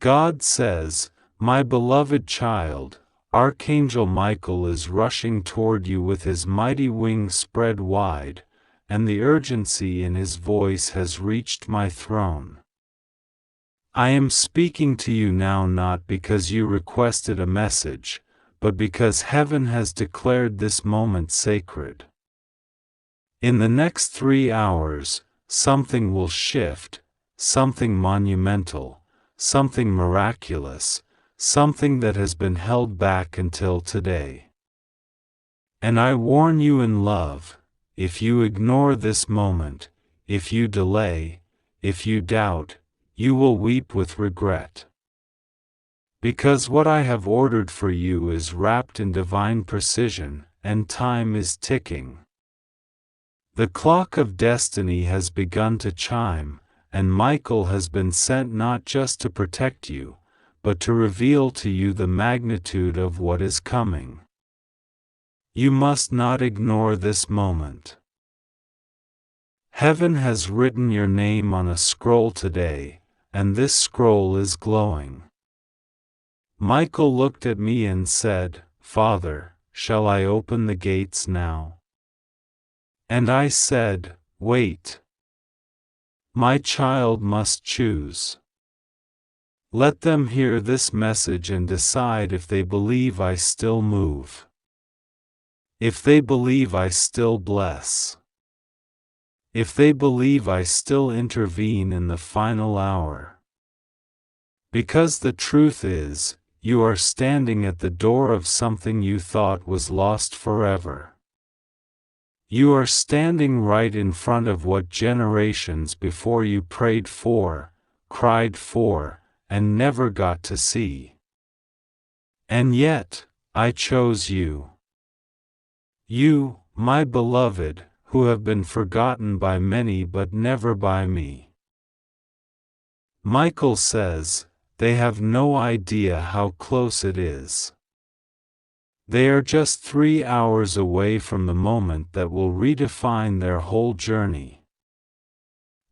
God says, "My beloved child, Archangel Michael is rushing toward you with his mighty wings spread wide, and the urgency in his voice has reached my throne. I am speaking to you now not because you requested a message, but because heaven has declared this moment sacred. In the next 3 hours, something will shift, something monumental, something miraculous, something that has been held back until today. And I warn you in love, if you ignore this moment, if you delay, if you doubt, you will weep with regret. Because what I have ordered for you is wrapped in divine precision, and time is ticking. The clock of destiny has begun to chime, and Michael has been sent not just to protect you, but to reveal to you the magnitude of what is coming. You must not ignore this moment. Heaven has written your name on a scroll today, and this scroll is glowing. Michael looked at me and said, "Father, shall I open the gates now?" And I said, "Wait. My child must choose. Let them hear this message and decide if they believe I still move. If they believe I still bless. If they believe I still intervene in the final hour. Because the truth is, you are standing at the door of something you thought was lost forever. You are standing right in front of what generations before you prayed for, cried for, and never got to see. And yet, I chose you. You, my beloved, who have been forgotten by many but never by me. Michael says, they have no idea how close it is. They are just 3 hours away from the moment that will redefine their whole journey.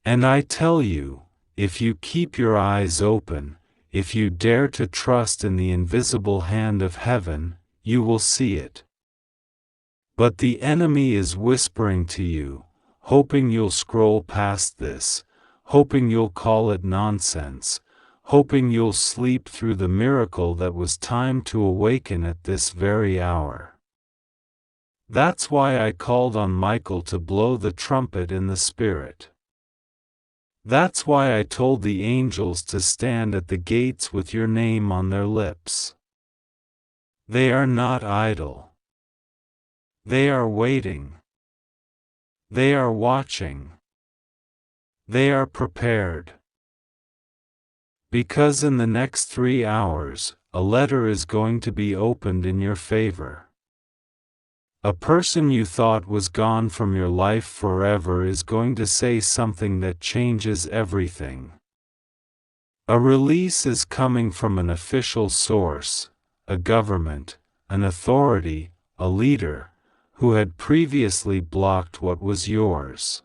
And I tell you, if you keep your eyes open, if you dare to trust in the invisible hand of heaven, you will see it. But the enemy is whispering to you, hoping you'll scroll past this, hoping you'll call it nonsense, hoping you'll sleep through the miracle that was time to awaken at this very hour. That's why I called on Michael to blow the trumpet in the Spirit. That's why I told the angels to stand at the gates with your name on their lips. They are not idle. They are waiting. They are watching. They are prepared. Because in the next 3 hours, a letter is going to be opened in your favor. A person you thought was gone from your life forever is going to say something that changes everything. A release is coming from an official source, a government, an authority, a leader, who had previously blocked what was yours.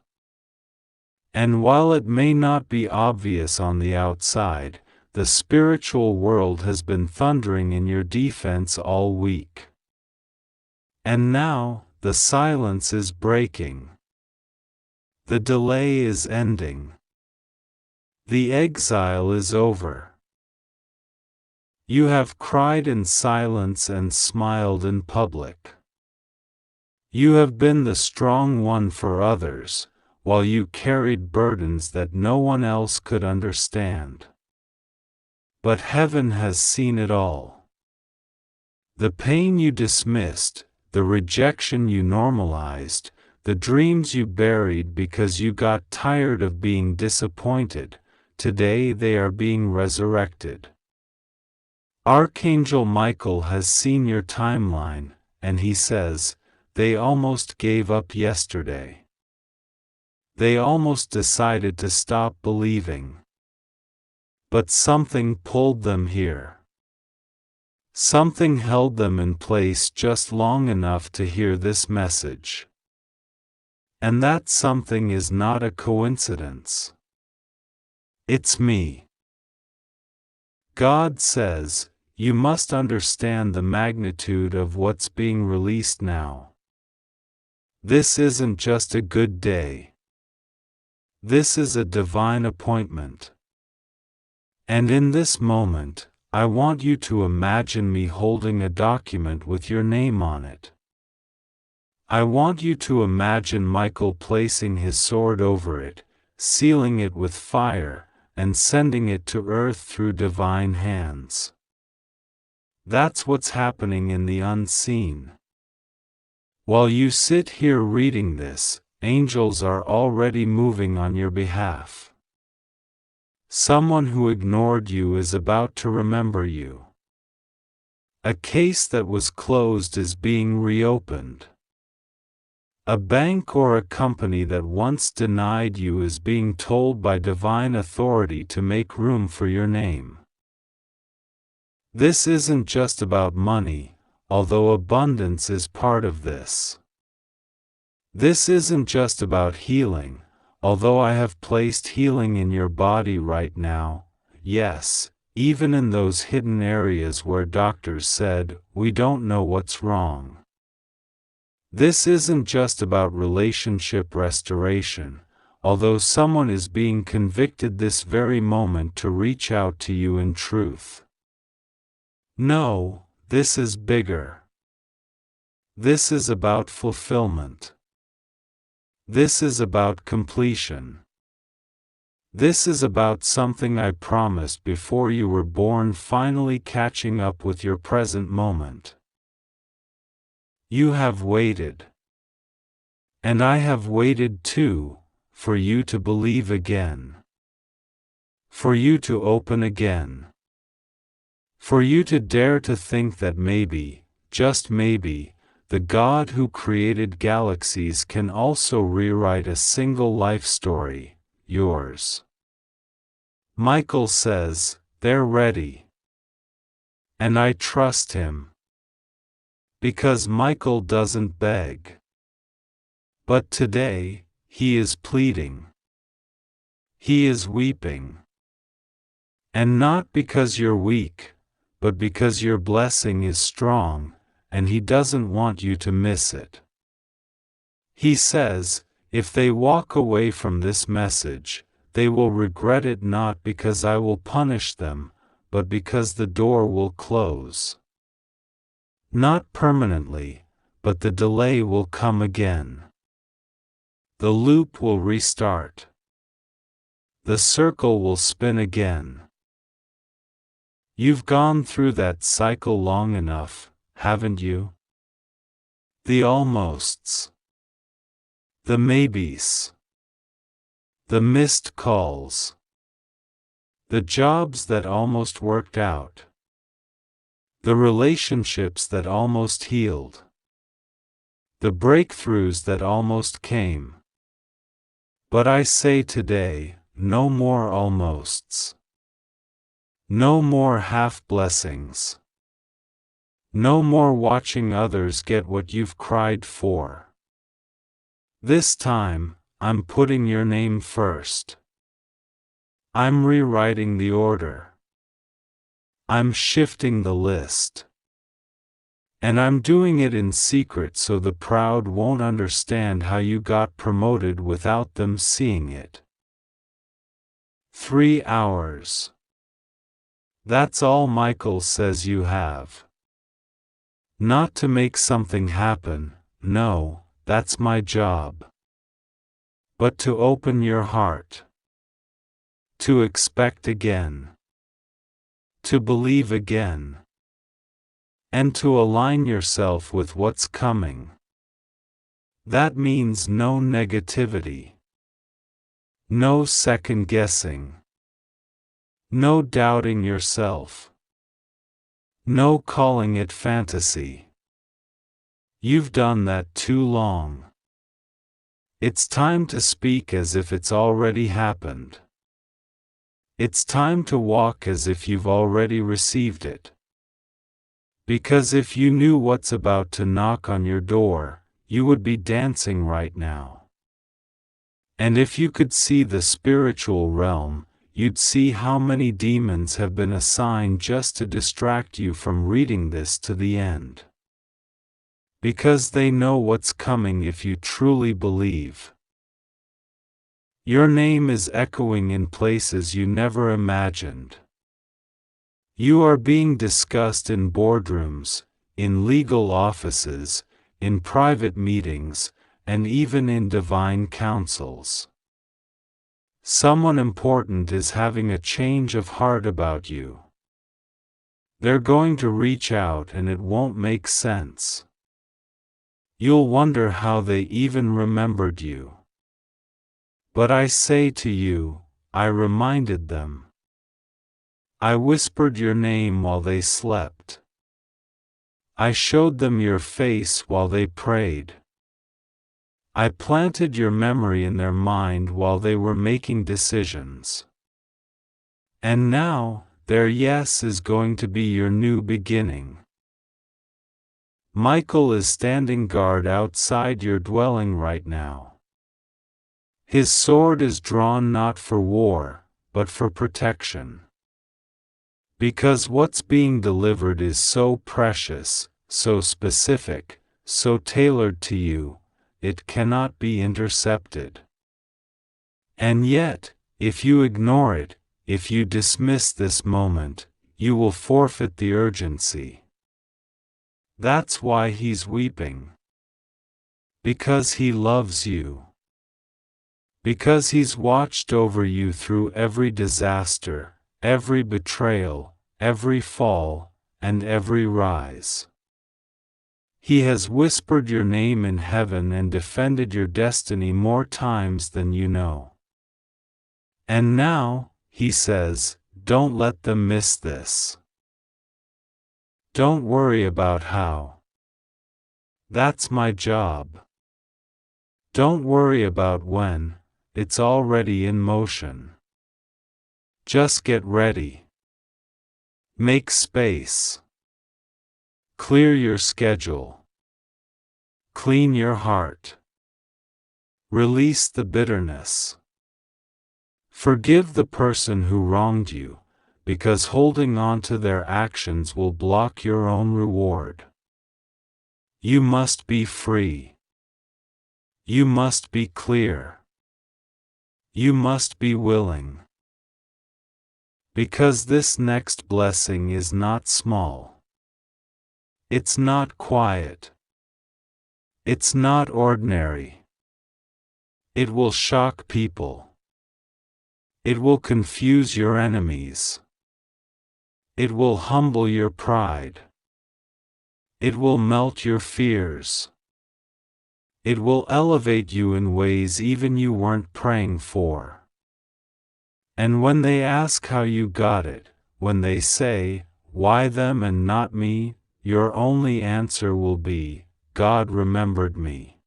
And while it may not be obvious on the outside, the spiritual world has been thundering in your defense all week. And now, the silence is breaking. The delay is ending. The exile is over. You have cried in silence and smiled in public. You have been the strong one for others, while you carried burdens that no one else could understand. But heaven has seen it all. The pain you dismissed, the rejection you normalized, the dreams you buried because you got tired of being disappointed, today they are being resurrected. Archangel Michael has seen your timeline, and he says, they almost gave up yesterday. They almost decided to stop believing. But something pulled them here. Something held them in place just long enough to hear this message. And that something is not a coincidence. It's me. God says, you must understand the magnitude of what's being released now. This isn't just a good day. This is a divine appointment. And in this moment, I want you to imagine me holding a document with your name on it. I want you to imagine Michael placing his sword over it, sealing it with fire, and sending it to earth through divine hands. That's what's happening in the unseen. While you sit here reading this, angels are already moving on your behalf. Someone who ignored you is about to remember you. A case that was closed is being reopened. A bank or a company that once denied you is being told by divine authority to make room for your name. This isn't just about money, although abundance is part of this. This isn't just about healing, although I have placed healing in your body right now, yes, even in those hidden areas where doctors said, we don't know what's wrong. This isn't just about relationship restoration, although someone is being convicted this very moment to reach out to you in truth. No, this is bigger. This is about fulfillment. This is about completion. This is about something I promised before you were born finally catching up with your present moment. You have waited. And I have waited too, for you to believe again. For you to open again. For you to dare to think that maybe, just maybe, the God who created galaxies can also rewrite a single life story, yours. Michael says, they're ready. And I trust him. Because Michael doesn't beg. But today, he is pleading. He is weeping. And not because you're weak, but because your blessing is strong, and he doesn't want you to miss it. He says, if they walk away from this message, they will regret it not because I will punish them, but because the door will close. Not permanently, but the delay will come again. The loop will restart. The circle will spin again. You've gone through that cycle long enough, haven't you? The almosts. The maybes. The missed calls. The jobs that almost worked out. The relationships that almost healed. The breakthroughs that almost came. But I say today, no more almosts. No more half blessings. No more watching others get what you've cried for. This time, I'm putting your name first. I'm rewriting the order. I'm shifting the list. And I'm doing it in secret so the proud won't understand how you got promoted without them seeing it. 3 hours. That's all Michael says you have. Not to make something happen, no, that's my job. But to open your heart. To expect again. To believe again. And to align yourself with what's coming. That means no negativity. No second guessing. No doubting yourself. No calling it fantasy. You've done that too long. It's time to speak as if it's already happened. It's time to walk as if you've already received it. Because if you knew what's about to knock on your door, you would be dancing right now. And if you could see the spiritual realm, you'd see how many demons have been assigned just to distract you from reading this to the end. Because they know what's coming if you truly believe. Your name is echoing in places you never imagined. You are being discussed in boardrooms, in legal offices, in private meetings, and even in divine councils. Someone important is having a change of heart about you. They're going to reach out and it won't make sense. You'll wonder how they even remembered you. But I say to you, I reminded them. I whispered your name while they slept. I showed them your face while they prayed. I planted your memory in their mind while they were making decisions. And now, their yes is going to be your new beginning. Michael is standing guard outside your dwelling right now. His sword is drawn not for war, but for protection. Because what's being delivered is so precious, so specific, so tailored to you, it cannot be intercepted. And yet, if you ignore it, if you dismiss this moment, you will forfeit the urgency. That's why he's weeping. Because he loves you. Because he's watched over you through every disaster, every betrayal, every fall, and every rise. He has whispered your name in heaven and defended your destiny more times than you know. And now, he says, don't let them miss this. Don't worry about how. That's my job. Don't worry about when, it's already in motion. Just get ready. Make space. Clear your schedule. Clean your heart. Release the bitterness. Forgive the person who wronged you, because holding on to their actions will block your own reward. You must be free. You must be clear. You must be willing. Because this next blessing is not small. It's not quiet. It's not ordinary. It will shock people. It will confuse your enemies. It will humble your pride. It will melt your fears. It will elevate you in ways even you weren't praying for. And when they ask how you got it, when they say, why them and not me, your only answer will be, God remembered me.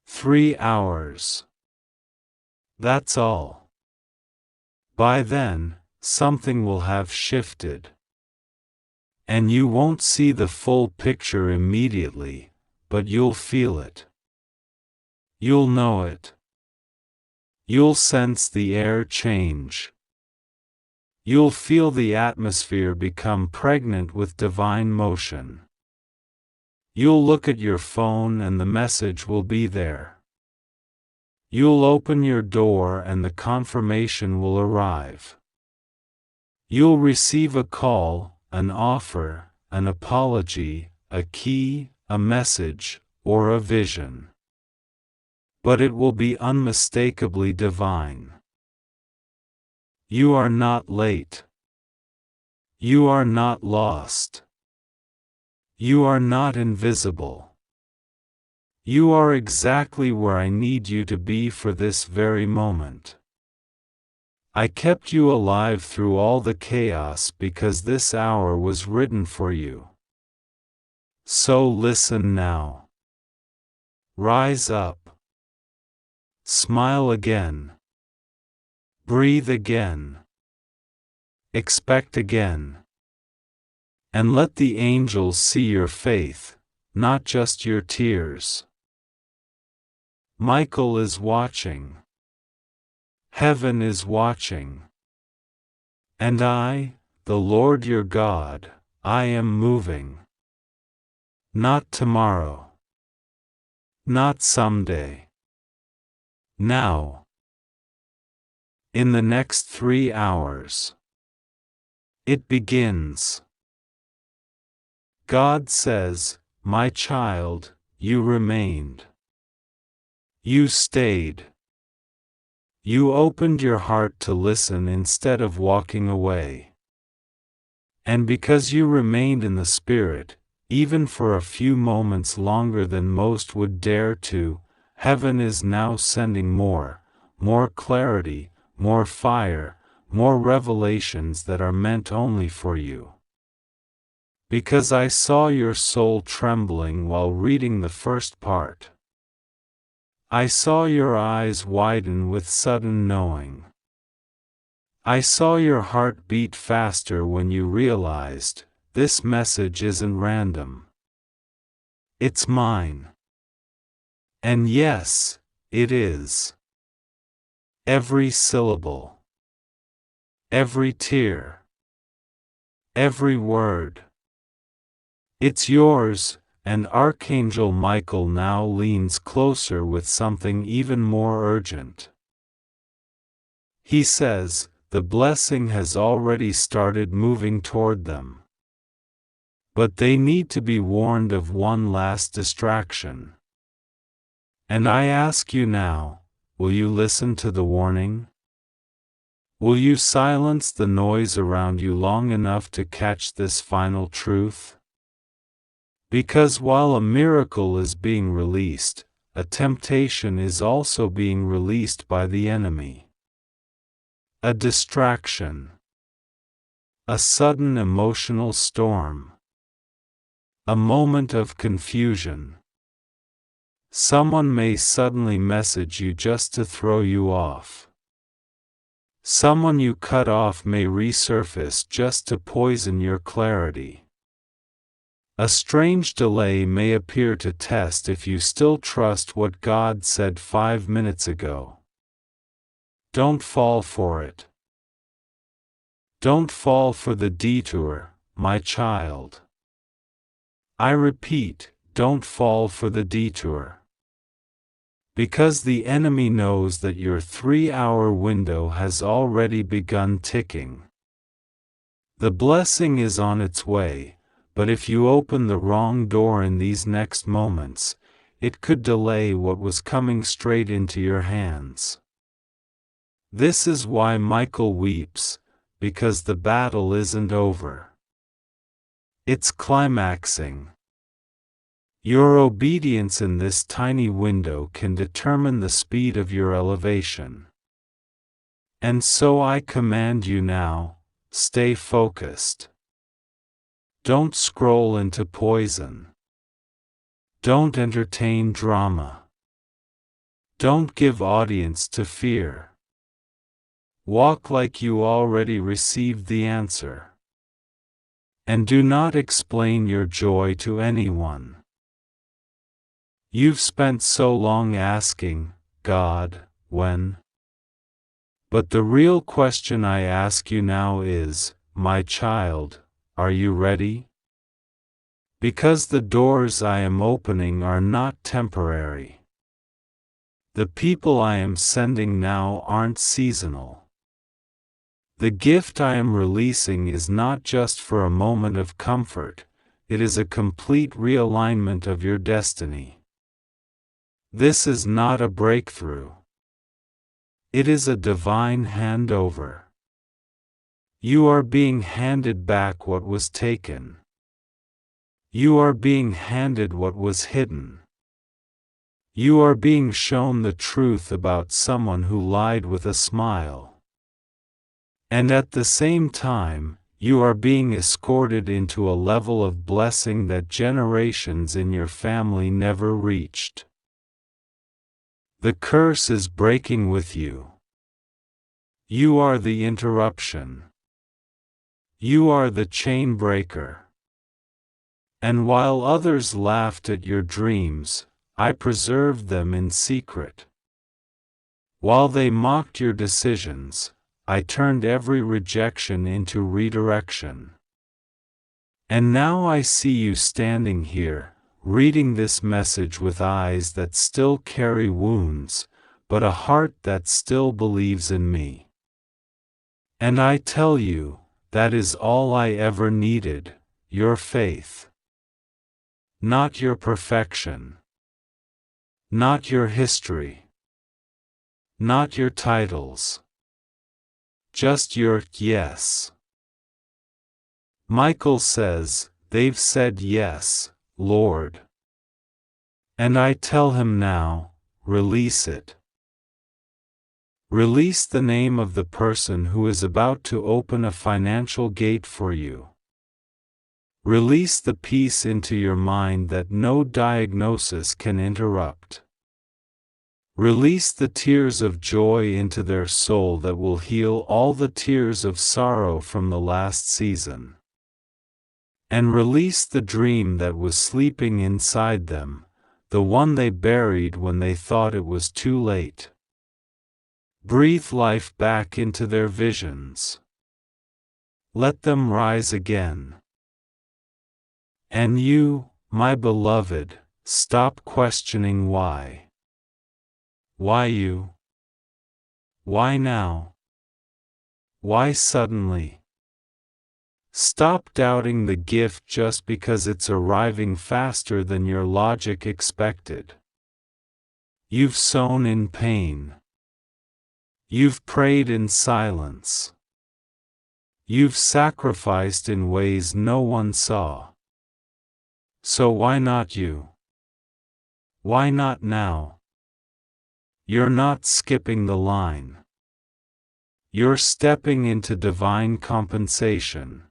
3 hours. That's all. By then, something will have shifted. And you won't see the full picture immediately, but you'll feel it. You'll know it. You'll sense the air change. You'll feel the atmosphere become pregnant with divine motion. You'll look at your phone and the message will be there. You'll open your door and the confirmation will arrive. You'll receive a call, an offer, an apology, a key, a message, or a vision. But it will be unmistakably divine. You are not late. You are not lost. You are not invisible. You are exactly where I need you to be for this very moment. I kept you alive through all the chaos because this hour was written for you. So listen now. Rise up. Smile again. Breathe again. Expect again. And let the angels see your faith, not just your tears. Michael is watching. Heaven is watching. And I, the Lord your God, I am moving. Not tomorrow. Not someday. Now. In the next 3 hours. It begins. God says, my child, you remained. You stayed. You opened your heart to listen instead of walking away. And because you remained in the Spirit, even for a few moments longer than most would dare to, heaven is now sending more clarity, more fire, more revelations that are meant only for you. Because I saw your soul trembling while reading the first part. I saw your eyes widen with sudden knowing. I saw your heart beat faster when you realized, this message isn't random. It's mine. And yes, it is. Every syllable. Every tear. Every word. It's yours, and Archangel Michael now leans closer with something even more urgent. He says, the blessing has already started moving toward them. But they need to be warned of one last distraction. And I ask you now, will you listen to the warning? Will you silence the noise around you long enough to catch this final truth? Because while a miracle is being released, a temptation is also being released by the enemy. A distraction. A sudden emotional storm. A moment of confusion. Someone may suddenly message you just to throw you off. Someone you cut off may resurface just to poison your clarity. A strange delay may appear to test if you still trust what God said 5 minutes ago. Don't fall for it. Don't fall for the detour, my child. I repeat, don't fall for the detour. Because the enemy knows that your 3-hour window has already begun ticking. The blessing is on its way. But if you open the wrong door in these next moments, it could delay what was coming straight into your hands. This is why Michael weeps, because the battle isn't over. It's climaxing. Your obedience in this tiny window can determine the speed of your elevation. And so I command you now, stay focused. Don't scroll into poison. Don't entertain drama. Don't give audience to fear. Walk like you already received the answer. And do not explain your joy to anyone. You've spent so long asking, God, when? But the real question I ask you now is, my child, are you ready? Because the doors I am opening are not temporary. The people I am sending now aren't seasonal. The gift I am releasing is not just for a moment of comfort, it is a complete realignment of your destiny. This is not a breakthrough. It is a divine handover. You are being handed back what was taken. You are being handed what was hidden. You are being shown the truth about someone who lied with a smile. And at the same time, you are being escorted into a level of blessing that generations in your family never reached. The curse is breaking with you. You are the interruption. You are the chain breaker. And while others laughed at your dreams, I preserved them in secret. While they mocked your decisions, I turned every rejection into redirection. And now I see you standing here, reading this message with eyes that still carry wounds, but a heart that still believes in me. And I tell you, that is all I ever needed, your faith. Not your perfection. Not your history. Not your titles. Just your yes. Michael says, they've said yes, Lord. And I tell him now, release it. Release the name of the person who is about to open a financial gate for you. Release the peace into your mind that no diagnosis can interrupt. Release the tears of joy into their soul that will heal all the tears of sorrow from the last season. And release the dream that was sleeping inside them, the one they buried when they thought it was too late. Breathe life back into their visions. Let them rise again. And you, my beloved, stop questioning why. Why you? Why now? Why suddenly? Stop doubting the gift just because it's arriving faster than your logic expected. You've sown in pain. You've prayed in silence. You've sacrificed in ways no one saw. So why not you? Why not now? You're not skipping the line. You're stepping into divine compensation.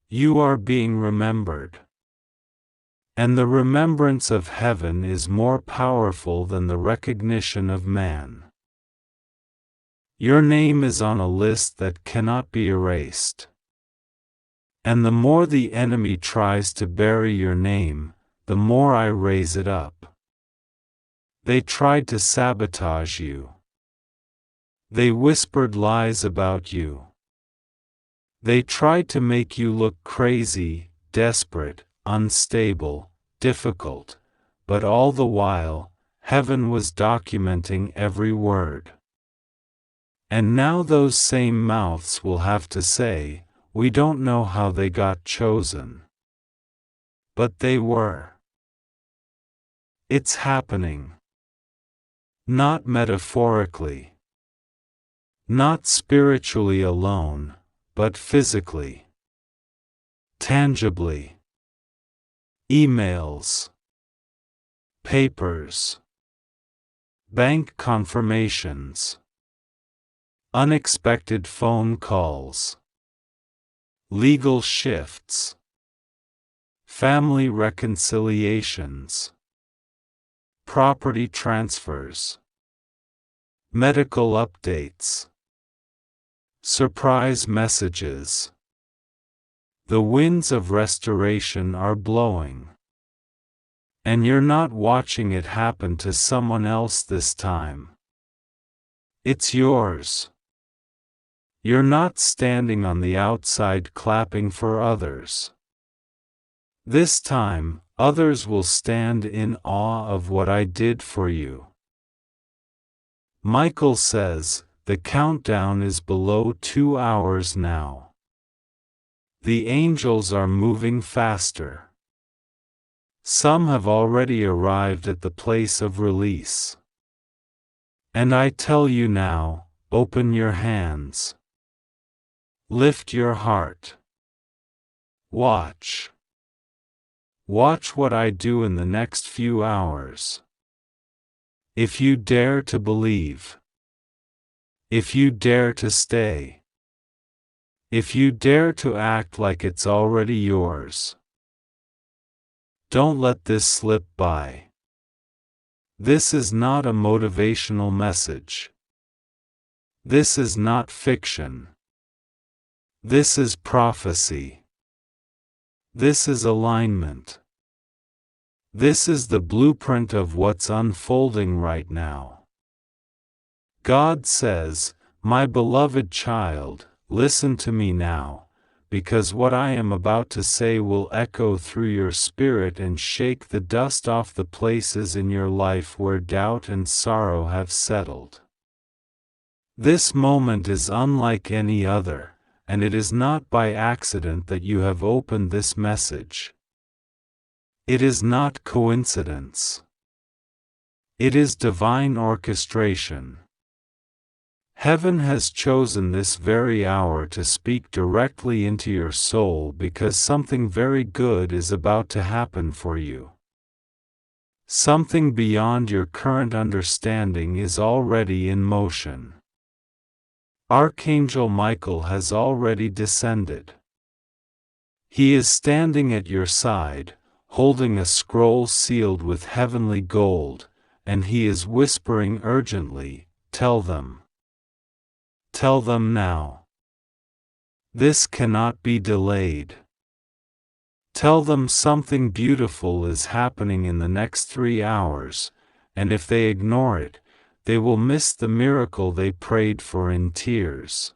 You are being remembered. And the remembrance of heaven is more powerful than the recognition of man. Your name is on a list that cannot be erased. And the more the enemy tries to bury your name, the more I raise it up. They tried to sabotage you. They whispered lies about you. They tried to make you look crazy, desperate, unstable, difficult, but all the while, heaven was documenting every word. And now those same mouths will have to say, we don't know how they got chosen. But they were. It's happening. Not metaphorically. Not spiritually alone, but physically. Tangibly. Emails. Papers. Bank confirmations. Unexpected phone calls. Legal shifts. Family reconciliations. Property transfers. Medical updates. Surprise messages. The winds of restoration are blowing. And you're not watching it happen to someone else this time. It's yours. You're not standing on the outside clapping for others. This time, others will stand in awe of what I did for you. Michael says, the countdown is below 2 hours now. The angels are moving faster. Some have already arrived at the place of release. And I tell you now, open your hands. Lift your heart. Watch. Watch what I do in the next few hours. If you dare to believe. If you dare to stay. If you dare to act like it's already yours. Don't let this slip by. This is not a motivational message. This is not fiction. This is prophecy. This is alignment. This is the blueprint of what's unfolding right now. God says, "My beloved child, listen to me now, because what I am about to say will echo through your spirit and shake the dust off the places in your life where doubt and sorrow have settled." This moment is unlike any other, and it is not by accident that you have opened this message. It is not coincidence. It is divine orchestration. Heaven has chosen this very hour to speak directly into your soul because something very good is about to happen for you. Something beyond your current understanding is already in motion. Archangel Michael has already descended. He is standing at your side, holding a scroll sealed with heavenly gold, and he is whispering urgently, "Tell them. Tell them now. This cannot be delayed. Tell them something beautiful is happening in the next 3 hours, and if they ignore it, they will miss the miracle they prayed for in tears."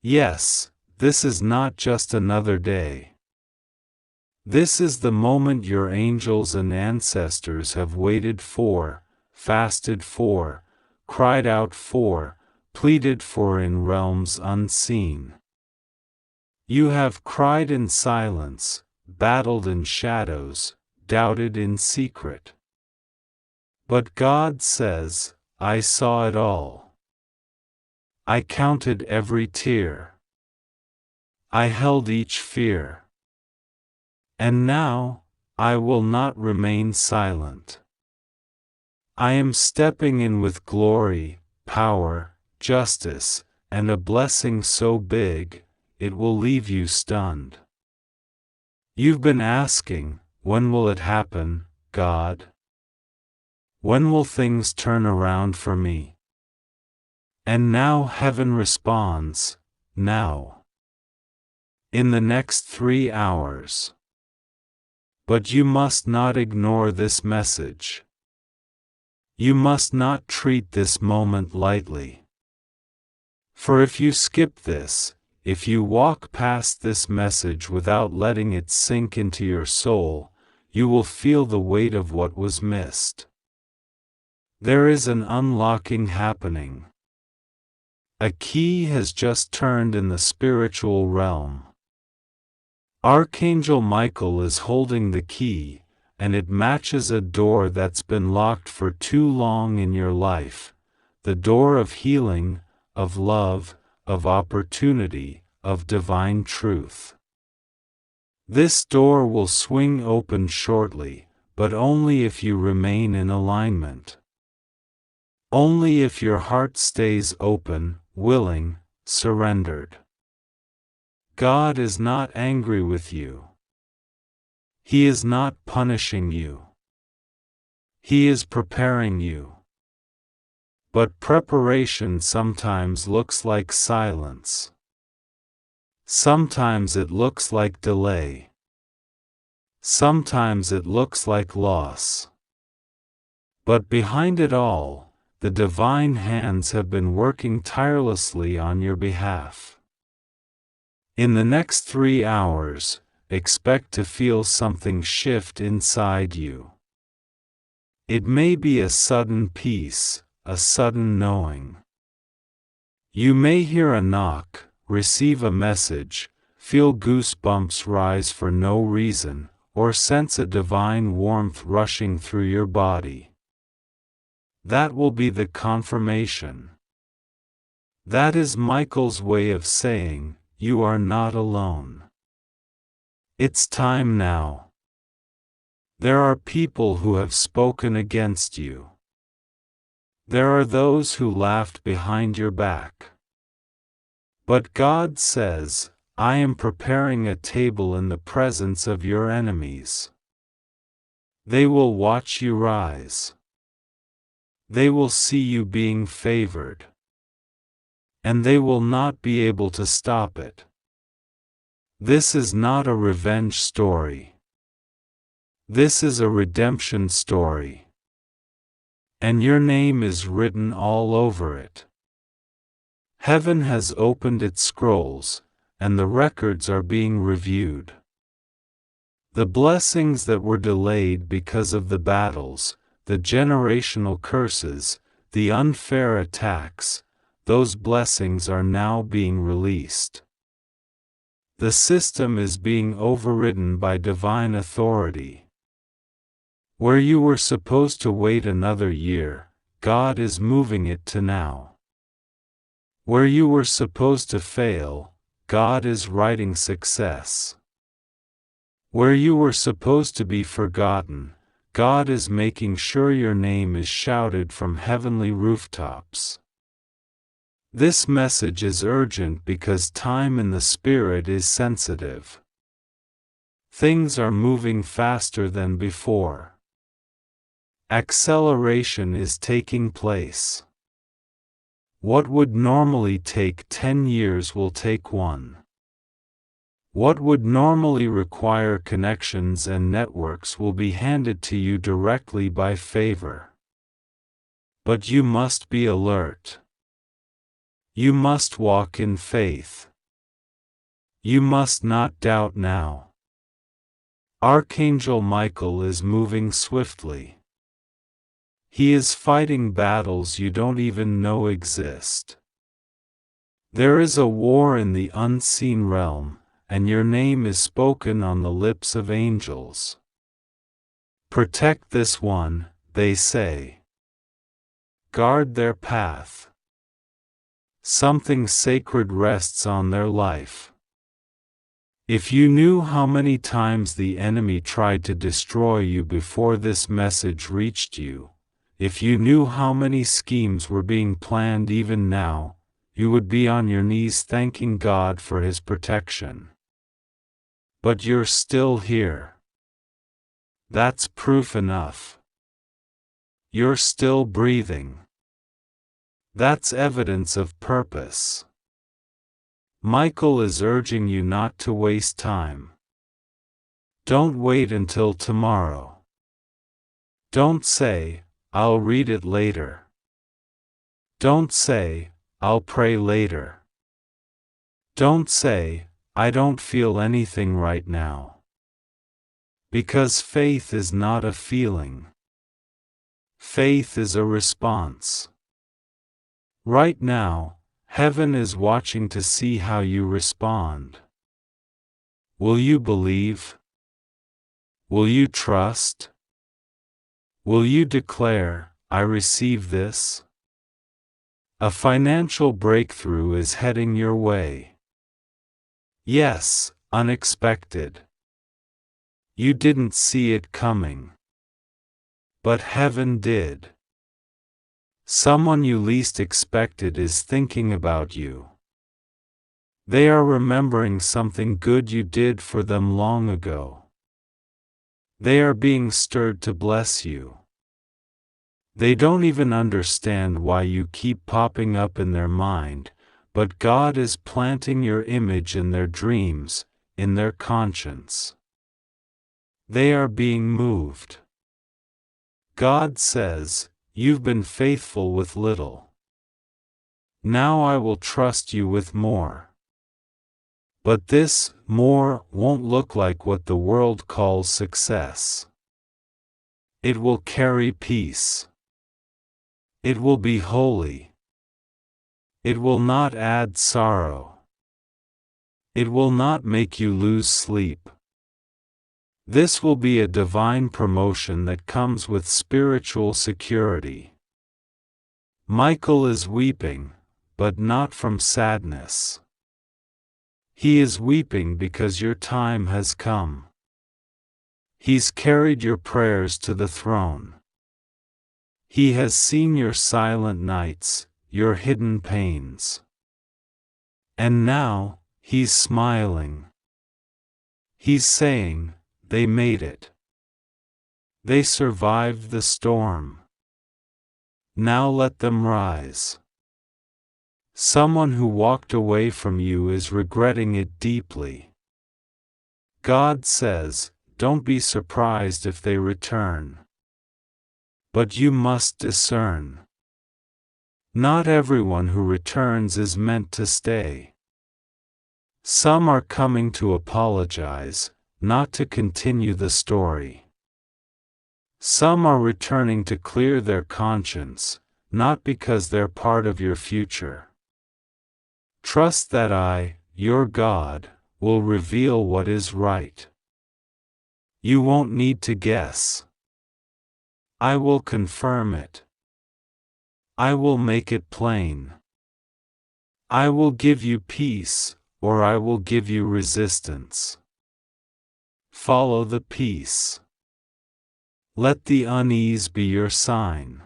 Yes, this is not just another day. This is the moment your angels and ancestors have waited for, fasted for, cried out for, pleaded for in realms unseen. You have cried in silence, battled in shadows, doubted in secret. But God says, "I saw it all. I counted every tear. I held each fear. And now, I will not remain silent. I am stepping in with glory, power, justice, and a blessing so big, it will leave you stunned." You've been asking, "When will it happen, God? When will things turn around for me?" And now heaven responds, "Now. In the next 3 hours." But you must not ignore this message. You must not treat this moment lightly. For if you skip this, if you walk past this message without letting it sink into your soul, you will feel the weight of what was missed. There is an unlocking happening. A key has just turned in the spiritual realm. Archangel Michael is holding the key, and it matches a door that's been locked for too long in your life, the door of healing, of love, of opportunity, of divine truth. This door will swing open shortly, but only if you remain in alignment. Only if your heart stays open, willing, surrendered. God is not angry with you. He is not punishing you. He is preparing you. But preparation sometimes looks like silence. Sometimes it looks like delay. Sometimes it looks like loss. But behind it all, the divine hands have been working tirelessly on your behalf. In the next 3 hours, expect to feel something shift inside you. It may be a sudden peace, a sudden knowing. You may hear a knock, receive a message, feel goosebumps rise for no reason, or sense a divine warmth rushing through your body. That will be the confirmation. That is Michael's way of saying, "You are not alone. It's time now." There are people who have spoken against you. There are those who laughed behind your back. But God says, "I am preparing a table in the presence of your enemies." They will watch you rise. They will see you being favored. And they will not be able to stop it. This is not a revenge story. This is a redemption story. and your name is written all over it. Heaven has opened its scrolls, and the records are being reviewed. The blessings that were delayed because of the battles, the generational curses, the unfair attacks, those blessings are now being released. The system is being overridden by divine authority. Where you were supposed to wait another year, God is moving it to now. Where you were supposed to fail, God is writing success. Where you were supposed to be forgotten, God is making sure your name is shouted from heavenly rooftops. This message is urgent because time in the Spirit is sensitive. Things are moving faster than before. Acceleration is taking place. What would normally take 10 years will take 1. What would normally require connections and networks will be handed to you directly by favor. But you must be alert. You must walk in faith. You must not doubt now. Archangel Michael is moving swiftly. He is fighting battles you don't even know exist. There is a war in the unseen realm, and your name is spoken on the lips of angels. Protect this one, they say. Guard their path. Something sacred rests on their life. If you knew how many times the enemy tried to destroy you before this message reached you, if you knew how many schemes were being planned even now, you would be on your knees thanking God for His protection. But you're still here. That's proof enough. You're still breathing. That's evidence of purpose. Michael is urging you not to waste time. Don't wait until tomorrow. Don't say, "I'll read it later." Don't say, "I'll pray later." Don't say, "I don't feel anything right now." Because faith is not a feeling. Faith is a response. Right now, heaven is watching to see how you respond. Will you believe? Will you trust? Will you declare, "I receive this"? A financial breakthrough is heading your way. Yes, unexpected. You didn't see it coming. But heaven did. Someone you least expected is thinking about you. They are remembering something good you did for them long ago. They are being stirred to bless you. They don't even understand why you keep popping up in their mind, but God is planting your image in their dreams, in their conscience. They are being moved. God says, "You've been faithful with little. Now I will trust you with more." But this more won't look like what the world calls success. It will carry peace. It will be holy. It will not add sorrow. It will not make you lose sleep. This will be a divine promotion that comes with spiritual security. Michael is weeping, but not from sadness. He is weeping because your time has come. He's carried your prayers to the throne. He has seen your silent nights, your hidden pains. And now, he's smiling. He's saying, "They made it. They survived the storm. Now let them rise." Someone who walked away from you is regretting it deeply. God says, "Don't be surprised if they return." but you must discern. Not everyone who returns is meant to stay. Some are coming to apologize, not to continue the story. Some are returning to clear their conscience, not because they're part of your future. Trust that I, your God, will reveal what is right. You won't need to guess. I will confirm it. I will make it plain. I will give you peace, or I will give you resistance. Follow the peace. Let the unease be your sign.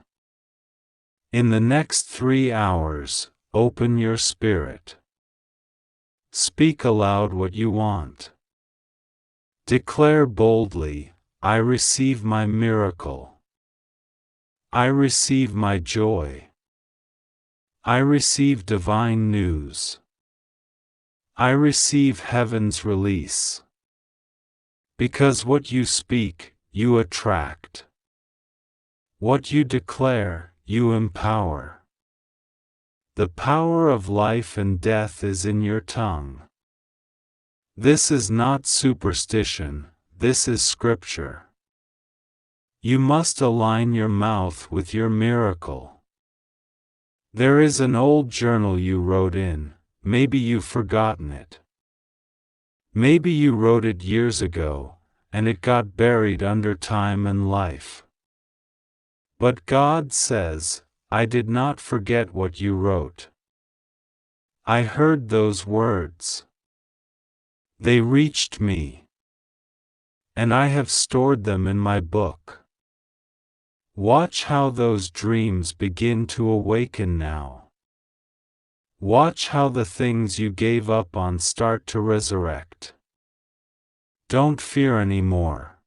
In the next 3 hours, open your spirit. Speak aloud what you want. Declare boldly, I receive my miracle. I receive my joy. I receive divine news. I receive heaven's release. Because what you speak, you attract. What you declare, you empower. The power of life and death is in your tongue. This is not superstition, this is scripture. You must align your mouth with your miracle. There is an old journal you wrote in, maybe you've forgotten it. Maybe you wrote it years ago, and it got buried under time and life. But God says, I did not forget what you wrote. I heard those words. They reached me. And I have stored them in my book. Watch how those dreams begin to awaken now. Watch how the things you gave up on start to resurrect. Don't fear anymore.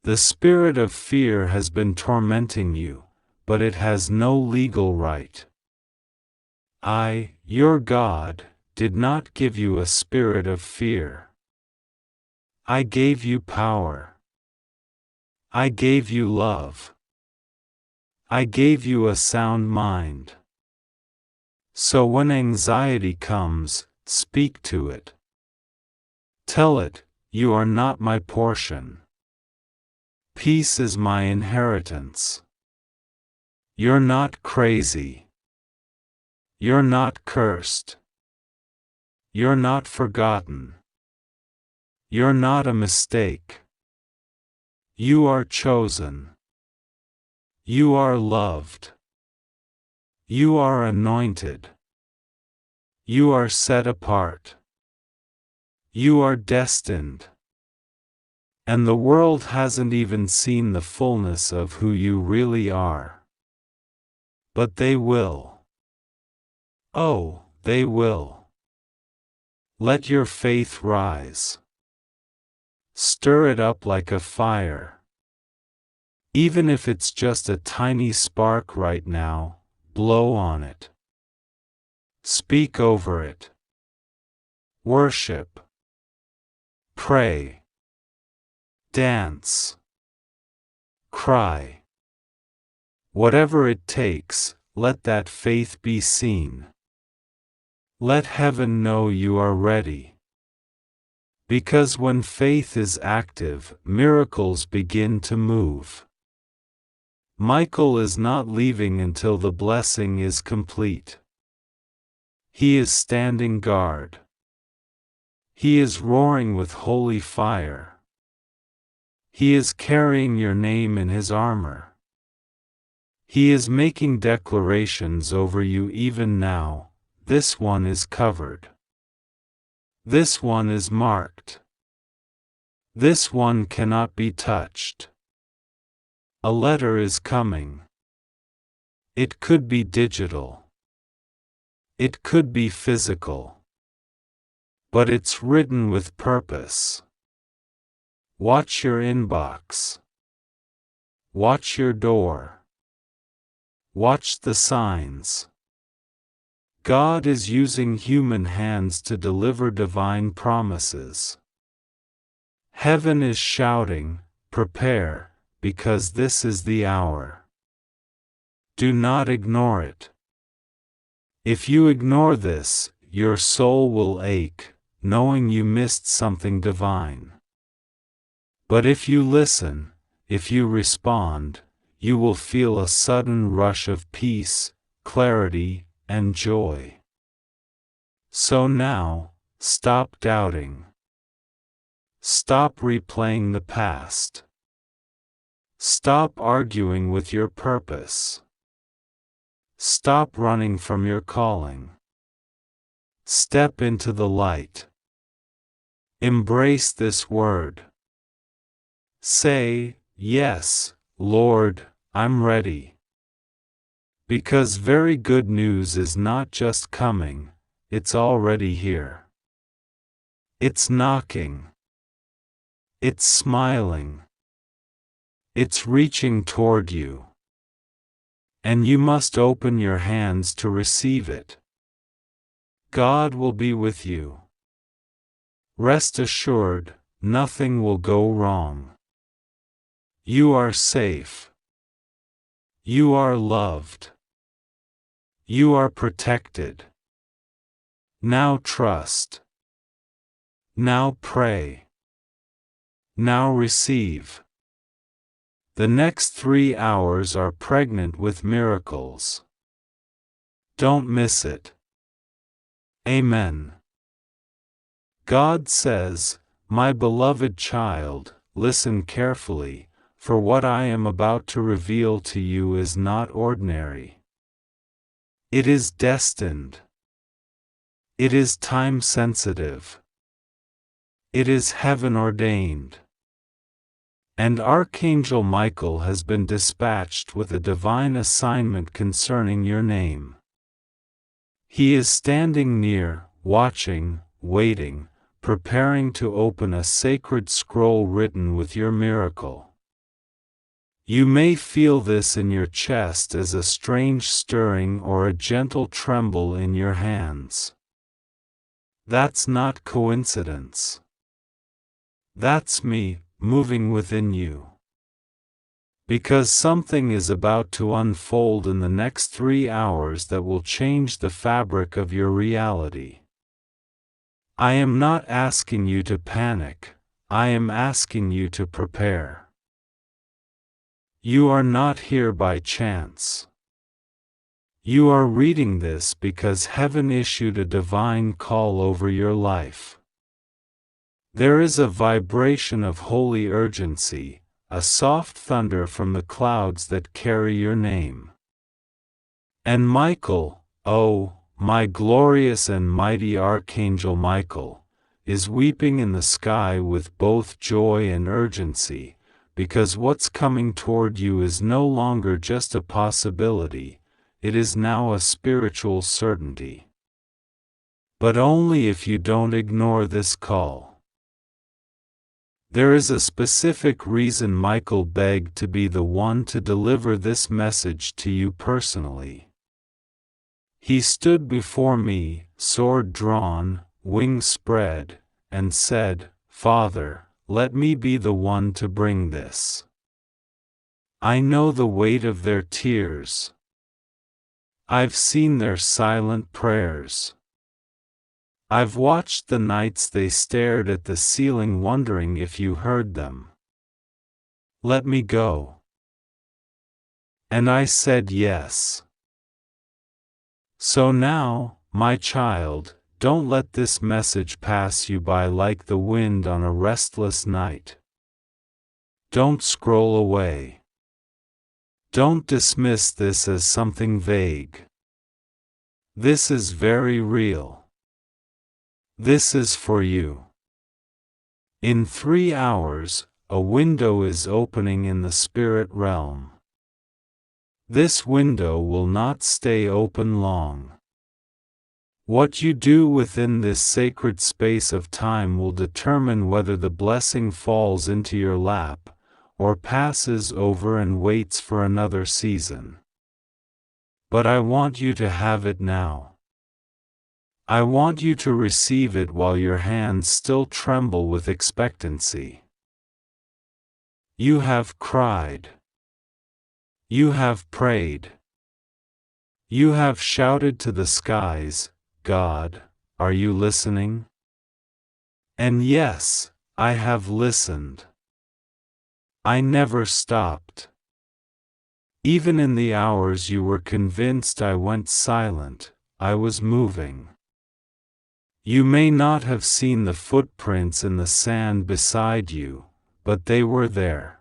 The spirit of fear has been tormenting you, but it has no legal right. I, your God, did not give you a spirit of fear. I gave you power. I gave you love. I gave you a sound mind. So when anxiety comes, speak to it. Tell it, you are not my portion. Peace is my inheritance. You're not crazy. You're not cursed. You're not forgotten. You're not a mistake. You are chosen. You are loved. You are anointed. You are set apart. You are destined. And the world hasn't even seen the fullness of who you really are. But they will. Oh, they will. Let your faith rise. Stir it up like a fire. Even if it's just a tiny spark right now, blow on it. Speak over it. Worship. Pray. Dance. Cry. Whatever it takes, let that faith be seen. Let heaven know you are ready. Because when faith is active, miracles begin to move. Michael is not leaving until the blessing is complete. He is standing guard. He is roaring with holy fire. He is carrying your name in his armor. He is making declarations over you even now. This one is covered. This one is marked. This one cannot be touched. A letter is coming. It could be digital. It could be physical. But it's written with purpose. Watch your inbox. Watch your door. Watch the signs. God is using human hands to deliver divine promises. Heaven is shouting, prepare, because this is the hour. Do not ignore it. If you ignore this, your soul will ache, knowing you missed something divine. But if you listen, if you respond, you will feel a sudden rush of peace, clarity, and joy. So now, stop doubting. Stop replaying the past. Stop arguing with your purpose. Stop running from your calling. Step into the light. Embrace this word. Say, "Yes, Lord, I'm ready." Because very good news is not just coming, it's already here. It's knocking. It's smiling. It's reaching toward you. And you must open your hands to receive it. God will be with you. Rest assured, nothing will go wrong. You are safe. You are loved. You are protected. Now trust. Now pray. Now receive. The next 3 hours are pregnant with miracles. Don't miss it. Amen. God says, "My beloved child, listen carefully, for what I am about to reveal to you is not ordinary. It is destined. It is time-sensitive. It is heaven-ordained. And Archangel Michael has been dispatched with a divine assignment concerning your name. He is standing near, watching, waiting, preparing to open a sacred scroll written with your miracle. You may feel this in your chest as a strange stirring or a gentle tremble in your hands. That's not coincidence. That's me, moving within you. Because something is about to unfold in the next 3 hours that will change the fabric of your reality. I am not asking you to panic, I am asking you to prepare. You are not here by chance. You are reading this because heaven issued a divine call over your life. There is a vibration of holy urgency, a soft thunder from the clouds that carry your name. And Michael, oh, my glorious and mighty Archangel Michael, is weeping in the sky with both joy and urgency, because what's coming toward you is no longer just a possibility, it is now a spiritual certainty. But only if you don't ignore this call. There is a specific reason Michael begged to be the one to deliver this message to you personally. He stood before me, sword drawn, wings spread, and said, "Father, let me be the one to bring this. I know the weight of their tears. I've seen their silent prayers. I've watched the nights they stared at the ceiling wondering if you heard them. Let me go." And I said yes. So now, my child, don't let this message pass you by like the wind on a restless night. Don't scroll away. Don't dismiss this as something vague. This is very real. This is for you. In 3 hours, a window is opening in the spirit realm. This window will not stay open long. What you do within this sacred space of time will determine whether the blessing falls into your lap, or passes over and waits for another season. But I want you to have it now. I want you to receive it while your hands still tremble with expectancy. You have cried. You have prayed. You have shouted to the skies, God, are you listening? And yes, I have listened. I never stopped. Even in the hours you were convinced I went silent, I was moving. You may not have seen the footprints in the sand beside you, but they were there.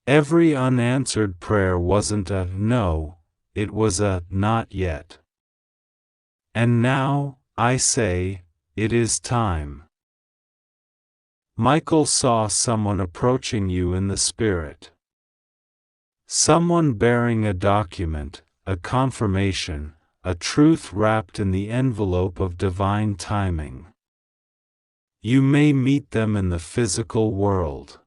Every unanswered prayer wasn't a no, it was a not yet. And now, I say, it is time. Michael saw someone approaching you in the spirit. Someone bearing a document, a confirmation, a truth wrapped in the envelope of divine timing. You may meet them in the physical world.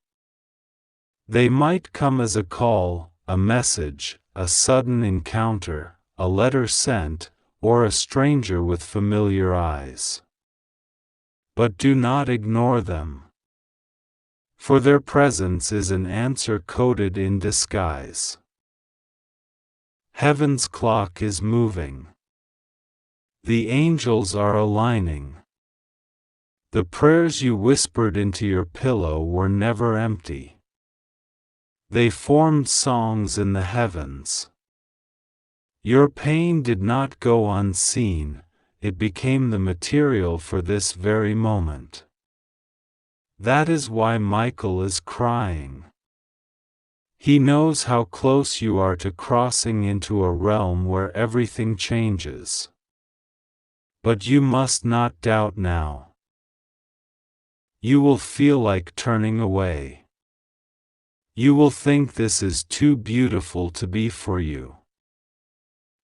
They might come as a call, a message, a sudden encounter, a letter sent, or a stranger with familiar eyes. But do not ignore them. For their presence is an answer coded in disguise. Heaven's clock is moving. The angels are aligning. The prayers you whispered into your pillow were never empty. They formed songs in the heavens. Your pain did not go unseen, it became the material for this very moment. That is why Michael is crying. He knows how close you are to crossing into a realm where everything changes. But you must not doubt now. You will feel like turning away. You will think this is too beautiful to be for you.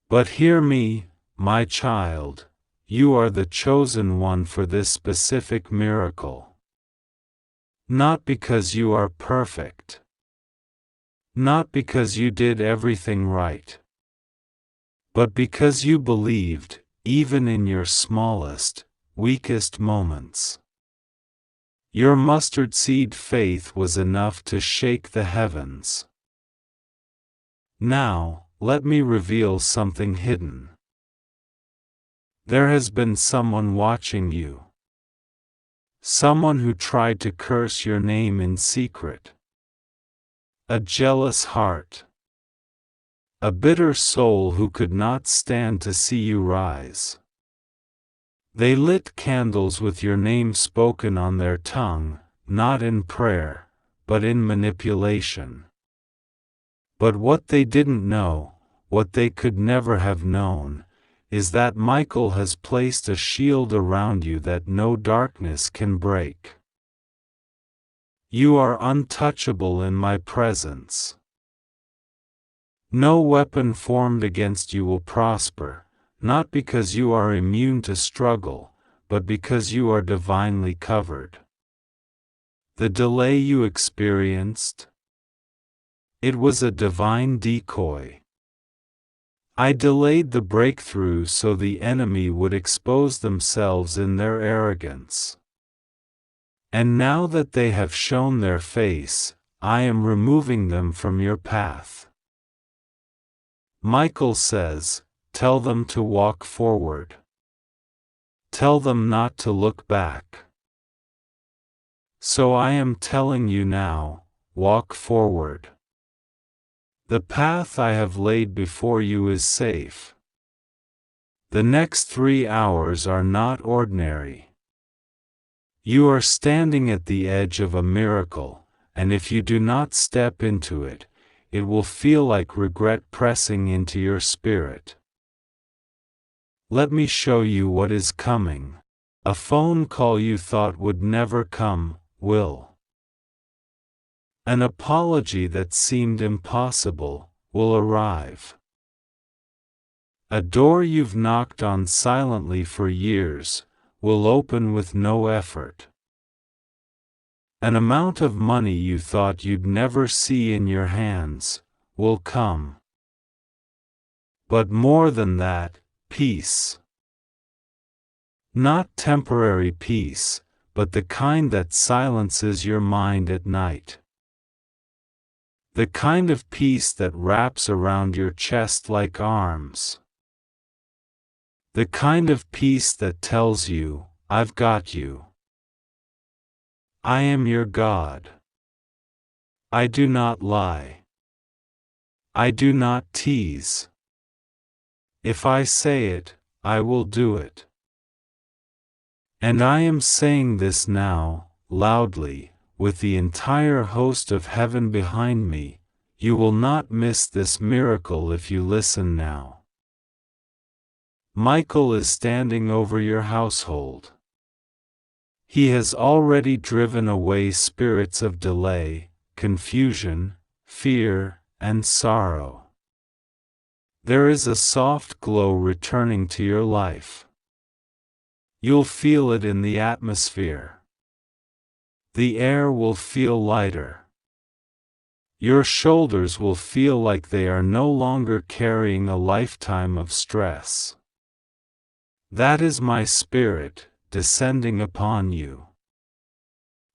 But hear me, my child, you are the chosen one for this specific miracle. Not because you are perfect. Not because you did everything right. But because you believed, even in your smallest, weakest moments. Your mustard seed faith was enough to shake the heavens. Now, let me reveal something hidden. There has been someone watching you. Someone who tried to curse your name in secret. A jealous heart. A bitter soul who could not stand to see you rise. They lit candles with your name spoken on their tongue, not in prayer, but in manipulation. But what they didn't know, what they could never have known, is that Michael has placed a shield around you that no darkness can break. You are untouchable in my presence. No weapon formed against you will prosper, not because you are immune to struggle, but because you are divinely covered. The delay you experienced? It was a divine decoy. I delayed the breakthrough so the enemy would expose themselves in their arrogance. And now that they have shown their face, I am removing them from your path. Michael says, tell them to walk forward. Tell them not to look back. So I am telling you now, walk forward. The path I have laid before you is safe. The next 3 hours are not ordinary. You are standing at the edge of a miracle, and if you do not step into it, it will feel like regret pressing into your spirit. Let me show you what is coming. A phone call you thought would never come, will. An apology that seemed impossible, will arrive. A door you've knocked on silently for years, will open with no effort. An amount of money you thought you'd never see in your hands, will come. But more than that, peace. Not temporary peace, but the kind that silences your mind at night. The kind of peace that wraps around your chest like arms. The kind of peace that tells you, I've got you. I am your God. I do not lie. I do not tease. If I say it, I will do it. And I am saying this now, loudly, with the entire host of heaven behind me. You will not miss this miracle if you listen now. Michael is standing over your household. He has already driven away spirits of delay, confusion, fear, and sorrow. There is a soft glow returning to your life. You'll feel it in the atmosphere. The air will feel lighter. Your shoulders will feel like they are no longer carrying a lifetime of stress. That is my spirit, descending upon you.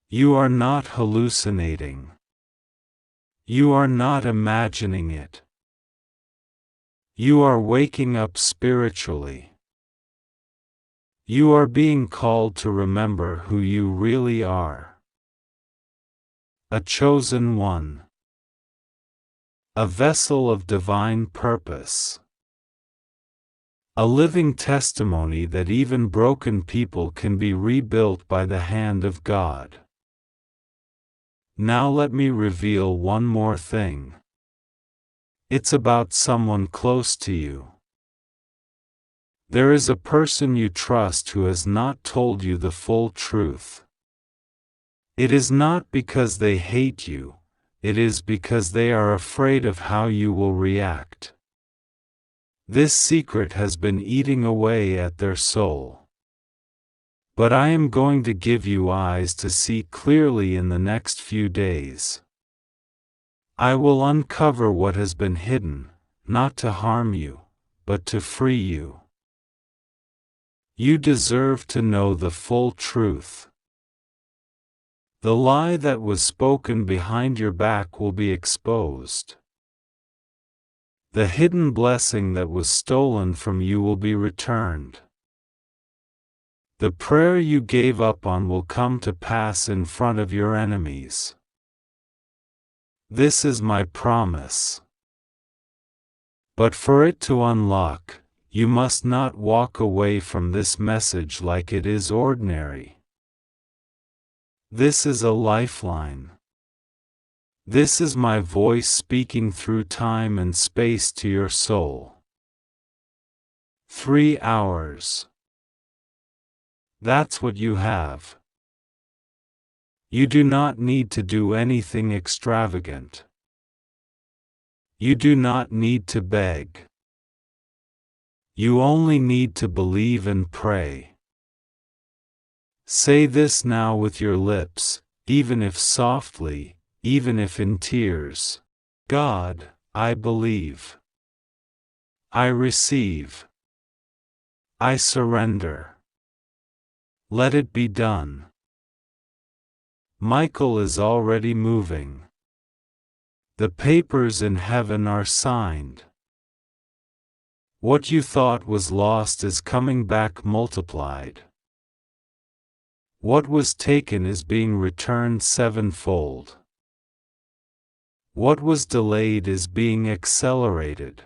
You are not hallucinating. You are not imagining it. You are waking up spiritually. You are being called to remember who you really are. A chosen one. A vessel of divine purpose. A living testimony that even broken people can be rebuilt by the hand of God. Now let me reveal one more thing. It's about someone close to you. There is a person you trust who has not told you the full truth. It is not because they hate you, it is because they are afraid of how you will react. This secret has been eating away at their soul. But I am going to give you eyes to see clearly in the next few days. I will uncover what has been hidden, not to harm you, but to free you. You deserve to know the full truth. The lie that was spoken behind your back will be exposed. The hidden blessing that was stolen from you will be returned. The prayer you gave up on will come to pass in front of your enemies. This is my promise. But for it to unlock, you must not walk away from this message like it is ordinary. This is a lifeline. This is my voice speaking through time and space to your soul. 3 hours. That's what you have. You do not need to do anything extravagant. You do not need to beg. You only need to believe and pray. Say this now with your lips, even if softly, even if in tears. God, I believe. I receive. I surrender. Let it be done. Michael is already moving. The papers in heaven are signed. What you thought was lost is coming back multiplied. What was taken is being returned sevenfold. What was delayed is being accelerated.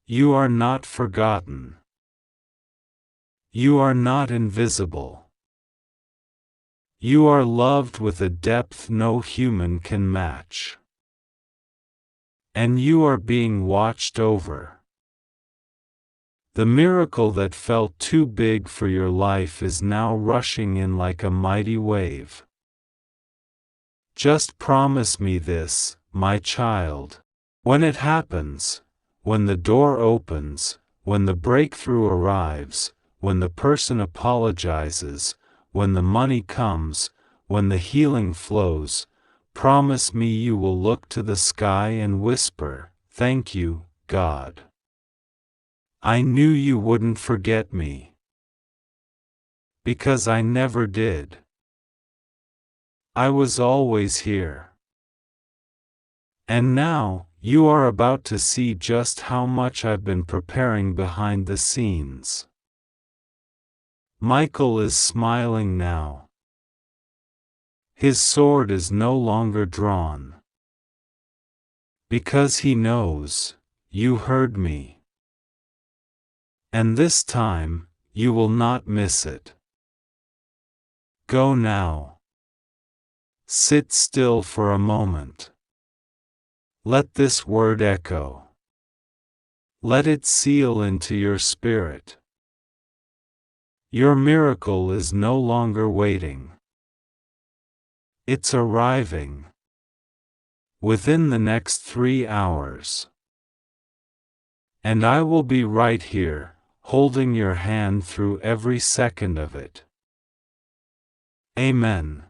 You are not forgotten. You are not invisible. You are loved with a depth no human can match. And you are being watched over. The miracle that felt too big for your life is now rushing in like a mighty wave. Just promise me this, my child. When it happens, when the door opens, when the breakthrough arrives, when the person apologizes, when the money comes, when the healing flows, promise me you will look to the sky and whisper, "Thank you, God. I knew you wouldn't forget me." Because I never did. I was always here. And now, you are about to see just how much I've been preparing behind the scenes. Michael is smiling now. His sword is no longer drawn. Because he knows, you heard me. And this time, you will not miss it. Go now. Sit still for a moment. Let this word echo. Let it seal into your spirit. Your miracle is no longer waiting. It's arriving. Within the next 3 hours. And I will be right here, holding your hand through every second of it. Amen.